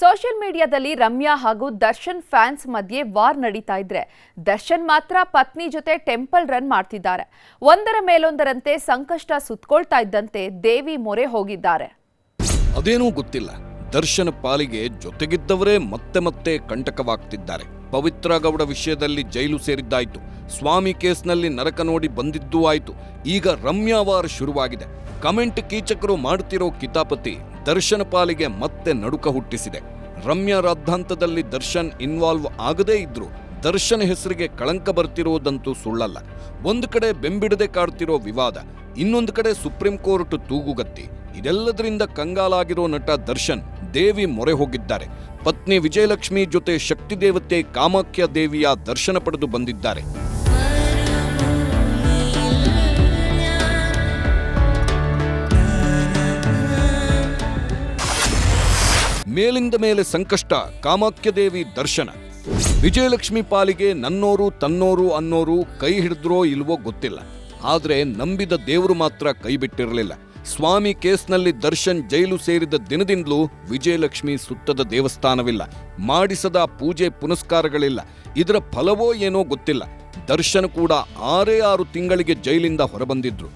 Social ಮೀಡಿಯಾದಲ್ಲಿ ರಮ್ಯಾ ಹಾಗೂ Darshan fans ಮಧ್ಯೆ ವಾರ್ ನಡೀತಾ ಇದ್ರೆ ದರ್ಶನ್ ಮಾತ್ರ ಪತ್ನಿ ಜೊತೆ ಟೆಂಪಲ್ ರನ್ ಮಾಡ್ತಿದ್ದಾರೆ. ಒಂದರ ಮೇಲೊಂದರಂತೆ ಸಂಕಷ್ಟ ಸುತ್ತಕೊಳ್ತಾ ಇದ್ದಂತೆ ದೇವಿ ಮೊರೆ ಹೋಗಿದ್ದಾರೆ. ಅದೇನೂ ಗೊತ್ತಿಲ್ಲ, ದರ್ಶನ್ ಪಾಲಿಗೆ ಜೊತೆಗಿದ್ದವರೇ ಮತ್ತೆ ಮತ್ತೆ ಕಂಟಕವಾಗ್ತಿದ್ದಾರೆ. ಪವಿತ್ರ ಗೌಡ ವಿಷಯದಲ್ಲಿ ಜೈಲು ಸೇರಿದ್ದಾಯ್ತು, ಸ್ವಾಮಿ ಕೇಸ್ನಲ್ಲಿ ನರಕ ನೋಡಿ ಬಂದಿದ್ದೂ ಆಯ್ತು. ಈಗ ರಮ್ಯಾ ವಾರ್ ಶುರುವಾಗಿದೆ. ಕಮೆಂಟ್ ಕೀಚಕರು ಮಾಡ್ತಿರೋ ಕಿತಾಪತಿ ದರ್ಶನ್ ಪಾಲಿಗೆ ಮತ್ತೆ ನಡುಕ ಹುಟ್ಟಿಸಿದೆ. ರಮ್ಯಾ ರಾದ್ಧಾಂತದಲ್ಲಿ ದರ್ಶನ್ ಇನ್ವಾಲ್ವ್ ಆಗದೇ ಇದ್ರು ದರ್ಶನ್ ಹೆಸರಿಗೆ ಕಳಂಕ ಬರ್ತಿರೋದಂತೂ ಸುಳ್ಳಲ್ಲ. ಒಂದು ಕಡೆ ಬೆಂಬಿಡದೆ ಕಾಡ್ತಿರೋ ವಿವಾದ, ಇನ್ನೊಂದು ಕಡೆ ಸುಪ್ರೀಂ ಕೋರ್ಟ್ ತೂಗುಗತ್ತಿ. ಇದೆಲ್ಲದರಿಂದ ಕಂಗಾಲಾಗಿರೋ ನಟ ದರ್ಶನ್ ದೇವಿ ಮೊರೆ ಹೋಗಿದ್ದಾರೆ. ಪತ್ನಿ ವಿಜಯಲಕ್ಷ್ಮಿ ಜೊತೆ ಶಕ್ತಿ ದೇವತೆ ಕಾಮಾಖ್ಯ ದೇವಿಯ ದರ್ಶನ ಪಡೆದು ಬಂದಿದ್ದಾರೆ. ಮೇಲಿಂದ ಮೇಲೆ ಸಂಕಷ್ಟ, ಕಾಮಾಖ್ಯ ದೇವಿ ದರ್ಶನ. ವಿಜಯಲಕ್ಷ್ಮಿ ಪಾಲಿಗೆ ನನ್ನೋರು ತನ್ನೋರು ಅನ್ನೋರು ಕೈ ಹಿಡಿದ್ರೋ ಇಲ್ವೋ ಗೊತ್ತಿಲ್ಲ, ಆದ್ರೆ ನಂಬಿದ ದೇವರು ಮಾತ್ರ ಕೈ ಬಿಟ್ಟಿರಲಿಲ್ಲ. ಸ್ವಾಮಿ ಕೇಸ್ನಲ್ಲಿ ದರ್ಶನ್ ಜೈಲು ಸೇರಿದ ದಿನದಿಂದಲೂ ವಿಜಯಲಕ್ಷ್ಮಿ ಸುತ್ತದ ದೇವಸ್ಥಾನವಿಲ್ಲ, ಮಾಡಿಸದ ಪೂಜೆ ಪುನಸ್ಕಾರಗಳಿಲ್ಲ. ಇದರ ಫಲವೋ ಏನೋ ಗೊತ್ತಿಲ್ಲ. ದರ್ಶನ್ ಕೂಡ 6 ತಿಂಗಳಿಗೆ ಜೈಲಿಂದ ಹೊರಬಂದಿದ್ರು.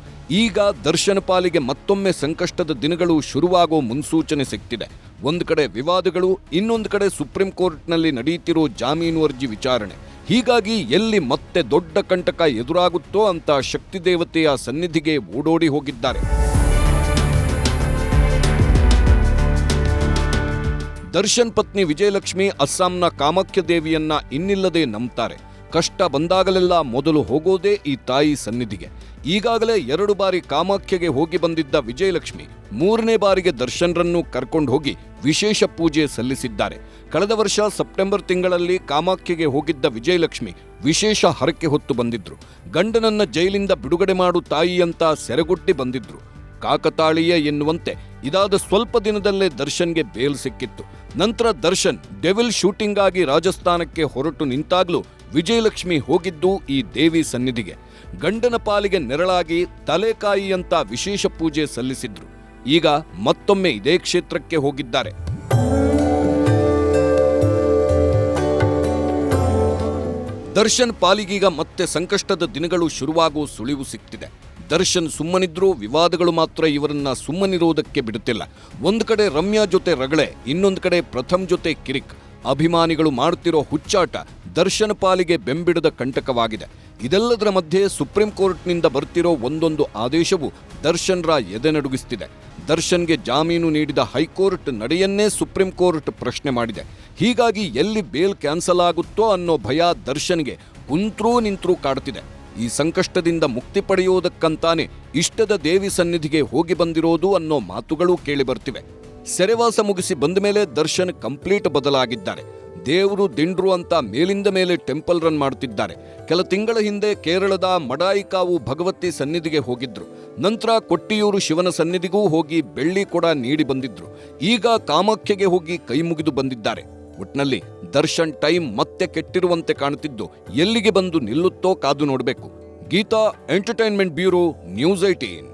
ಈಗ ದರ್ಶನ್ ಪಾಲಿಗೆ ಮತ್ತೊಮ್ಮೆ ಸಂಕಷ್ಟದ ದಿನಗಳು ಶುರುವಾಗೋ ಮುನ್ಸೂಚನೆ ಸಿಗ್ತಿದೆ. ಒಂದು ಕಡೆ ವಿವಾದಗಳು, ಇನ್ನೊಂದು ಕಡೆ ಸುಪ್ರೀಂ ಕೋರ್ಟ್ನಲ್ಲಿ ನಡೆಯುತ್ತಿರೋ ಜಾಮೀನು ಅರ್ಜಿ ವಿಚಾರಣೆ. ಹೀಗಾಗಿ ಎಲ್ಲಿ ಮತ್ತೆ ದೊಡ್ಡ ಕಂಟಕ ಎದುರಾಗುತ್ತೋ ಅಂತ ಶಕ್ತಿ ದೇವತೆಯ ಸನ್ನಿಧಿಗೆ ಓಡೋಡಿ ಹೋಗಿದ್ದಾರೆ. ದರ್ಶನ್ ಪತ್ನಿ ವಿಜಯಲಕ್ಷ್ಮಿ ಅಸ್ಸಾಂನ ಕಾಮಾಖ್ಯ ದೇವಿಯನ್ನ ಇನ್ನಿಲ್ಲದೆ ನಂಬ್ತಾರೆ. ಕಷ್ಟ ಬಂದಾಗಲೆಲ್ಲ ಮೊದಲು ಹೋಗೋದೇ ಈ ತಾಯಿ ಸನ್ನಿಧಿಗೆ. ಈಗಾಗಲೇ 2 ಬಾರಿ ಕಾಮಾಖ್ಯಗೆ ಹೋಗಿ ಬಂದಿದ್ದ ವಿಜಯಲಕ್ಷ್ಮಿ 3ನೇ ಬಾರಿಗೆ ದರ್ಶನ್ರನ್ನು ಕರ್ಕೊಂಡು ಹೋಗಿ ವಿಶೇಷ ಪೂಜೆ ಸಲ್ಲಿಸಿದ್ದಾರೆ. ಕಳೆದ ವರ್ಷ ಸೆಪ್ಟೆಂಬರ್ ತಿಂಗಳಲ್ಲಿ ಕಾಮಾಖ್ಯಗೆ ಹೋಗಿದ್ದ ವಿಜಯಲಕ್ಷ್ಮಿ ವಿಶೇಷ ಹರಕೆ ಹೊತ್ತು ಬಂದಿದ್ರು. ಗಂಡನನ್ನ ಜೈಲಿಂದ ಬಿಡುಗಡೆ ಮಾಡು ತಾಯಿ ಅಂತ ಸೆರೆಗೊಡ್ಡಿ ಬಂದಿದ್ರು. ಕಾಕತಾಳೀಯ ಎನ್ನುವಂತೆ ಇದಾದ ಸ್ವಲ್ಪ ದಿನದಲ್ಲೇ ದರ್ಶನ್ಗೆ ಬೇಲ್ ಸಿಕ್ಕಿತ್ತು. ನಂತರ ದರ್ಶನ್ ಡೆವಿಲ್ ಶೂಟಿಂಗ್ ಆಗಿ ರಾಜಸ್ಥಾನಕ್ಕೆ ಹೊರಟು ನಿಂತಾಗ್ಲೂ ವಿಜಯಲಕ್ಷ್ಮಿ ಹೋಗಿದ್ದು ಈ ದೇವಿ ಸನ್ನಿಧಿಗೆ. ಗಂಡನ ಪಾಲಿಗೆ ನೆರಳಾಗಿ ತಲೆಕಾಯಿ ಅಂತ ವಿಶೇಷ ಪೂಜೆ ಸಲ್ಲಿಸಿದ್ರು. ಈಗ ಮತ್ತೊಮ್ಮೆ ಇದೇ ಕ್ಷೇತ್ರಕ್ಕೆ ಹೋಗಿದ್ದಾರೆ. ದರ್ಶನ್ ಪಾಲಿಗೀಗ ಮತ್ತೆ ಸಂಕಷ್ಟದ ದಿನಗಳು ಶುರುವಾಗೋ ಸುಳಿವು ಸಿಕ್ತಿದೆ. ದರ್ಶನ್ ಸುಮ್ಮನಿದ್ರೂ ವಿವಾದಗಳು ಮಾತ್ರ ಇವರನ್ನ ಸುಮ್ಮನಿರೋದಕ್ಕೆ ಬಿಡುತ್ತಿಲ್ಲ. ಒಂದು ಕಡೆ ರಮ್ಯಾ ಜೊತೆ ರಗಳೆ, ಇನ್ನೊಂದು ಕಡೆ ಪ್ರಥಮ್ ಜೊತೆ ಕಿರಿಕ್. ಅಭಿಮಾನಿಗಳು ಮಾಡ್ತಿರೋ ಹುಚ್ಚಾಟ ದರ್ಶನ್ ಪಾಲಿಗೆ ಬೆಂಬಿಡದ ಕಂಟಕವಾಗಿದೆ. ಇದೆಲ್ಲದರ ಮಧ್ಯೆ ಸುಪ್ರೀಂ ಕೋರ್ಟ್ನಿಂದ ಬರ್ತಿರೋ ಒಂದೊಂದು ಆದೇಶವು ದರ್ಶನ್ರ ಎದೆ ನಡುಗಿಸ್ತಿದೆ. ದರ್ಶನ್ಗೆ ಜಾಮೀನು ನೀಡಿದ ಹೈಕೋರ್ಟ್ ನಡೆಯನ್ನೇ ಸುಪ್ರೀಂ ಕೋರ್ಟ್ ಪ್ರಶ್ನೆ ಮಾಡಿದೆ. ಹೀಗಾಗಿ ಎಲ್ಲಿ ಬೇಲ್ ಕ್ಯಾನ್ಸಲ್ ಆಗುತ್ತೋ ಅನ್ನೋ ಭಯ ದರ್ಶನ್ಗೆ ಕುಂತ್ರೂ ನಿಂತ್ರೂ ಕಾಡ್ತಿದೆ. ಈ ಸಂಕಷ್ಟದಿಂದ ಮುಕ್ತಿ ಪಡೆಯುವುದಕ್ಕಂತಾನೆ ಇಷ್ಟದ ದೇವಿ ಸನ್ನಿಧಿಗೆ ಹೋಗಿ ಬಂದಿರೋದು ಅನ್ನೋ ಮಾತುಗಳೂ ಕೇಳಿಬರ್ತಿವೆ. ಸೆರೆವಾಸ ಮುಗಿಸಿ ಬಂದ ಮೇಲೆ ದರ್ಶನ್ ಕಂಪ್ಲೀಟ್ ಬದಲಾಗಿದ್ದಾರೆ. ದೇವರು ದಿಂಡ್ರು ಅಂತ ಮೇಲಿಂದ ಮೇಲೆ ಟೆಂಪಲ್ ರನ್ ಮಾಡ್ತಿದ್ದಾರೆ. ಕೆಲ ತಿಂಗಳ ಹಿಂದೆ ಕೇರಳದ ಮಡಾಯಿಕಾವು ಭಗವತಿ ಸನ್ನಿಧಿಗೆ ಹೋಗಿದ್ರು. ನಂತರ ಕೊಟ್ಟಿಯೂರು ಶಿವನ ಸನ್ನಿಧಿಗೂ ಹೋಗಿ ಬೆಳ್ಳಿ ಕೊಡ ನೀಡಿ ಬಂದಿದ್ರು. ಈಗ ಕಾಮಾಖ್ಯಗೆ ಹೋಗಿ ಕೈ ಮುಗಿದು ಬಂದಿದ್ದಾರೆ. ಒಟ್ನಲ್ಲಿ ದರ್ಶನ್ ಟೈಮ್ ಮತ್ತೆ ಕೆಟ್ಟಿರುವಂತೆ ಕಾಣುತ್ತಿದ್ದು ಎಲ್ಲಿಗೆ ಬಂದು ನಿಲ್ಲುತ್ತೋ ಕಾದು ನೋಡಬೇಕು. Geeta entertainment bureau, news 18.